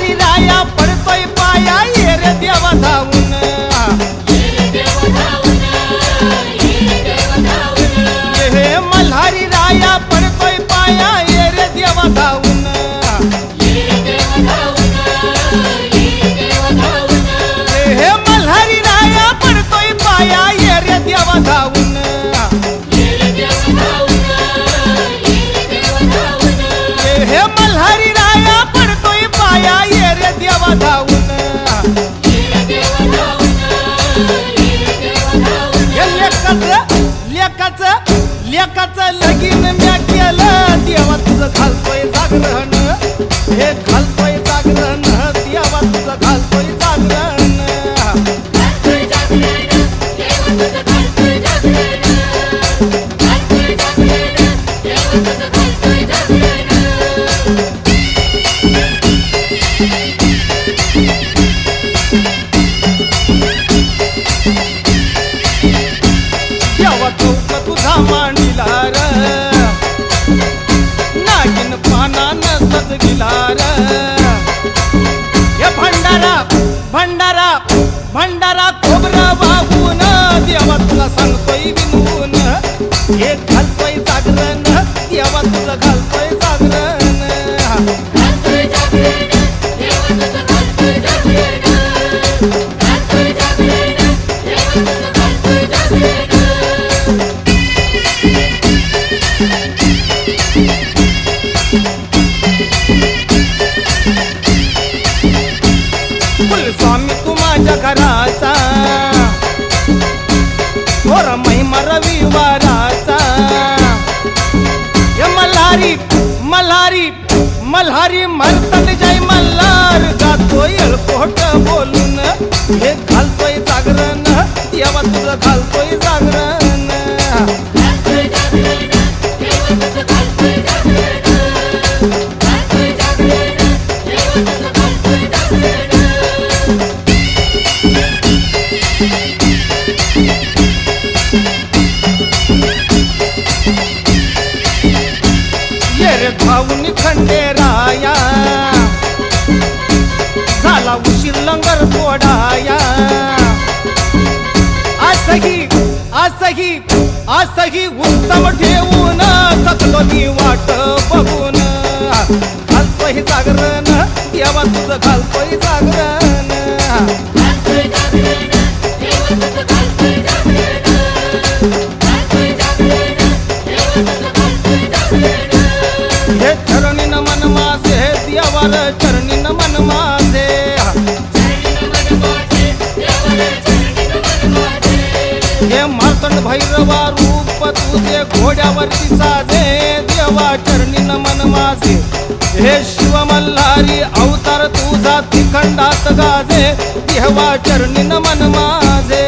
मल्हारी राया पडतोय पाया ये रे देवा धावून हे मल्हारी राया पडतोय पाया ये रे देवा धावून हे मल्हारी राया पडतोय पाया ये रे देवा धावून हे मल्हारी राया पडतोय पाया ये रे देवा धावून लेकाचं लगीन म्या केलं देवा तुझं घालतोय जागरण हे घालतोय जागरण देवा तुझं घालतोय जागरण देवा चौक तुझा मांडीला र नागिन पानानं सजविला र हे भंडारा भंडारा भंडारा खोबरं वाहून देवा तुला सांगतोय विनवून हे घालतोय जागरण देवा तुझं घालतोय जागरण स्वामी तू माझ्या घराचा थोर महिमा रविवाराचा हे मल्हारी मल्हारी मल्हारी मर्तन जय मल्हार गातोय खोट बोलून हे घालतोय जागरण देवा तुझं घालतोय जागरण भाऊन खंडेराया झाला उशीर लंगर तोडाया असही उत्तम ठेवून थकलो मी वाट बघून घालतोय जागरण देवा तुझं घालतोय जागरण हे चरणी नमन माझे देवार चरणी नमन माझे हे मार्तंड भैरवा रूप तुझे घोड्यावरती साजे देवा चरणी नमन माझे हे शिव मल्हारी अवतार तुझा तिखंडात गाजे देवा चरणी नमन माझे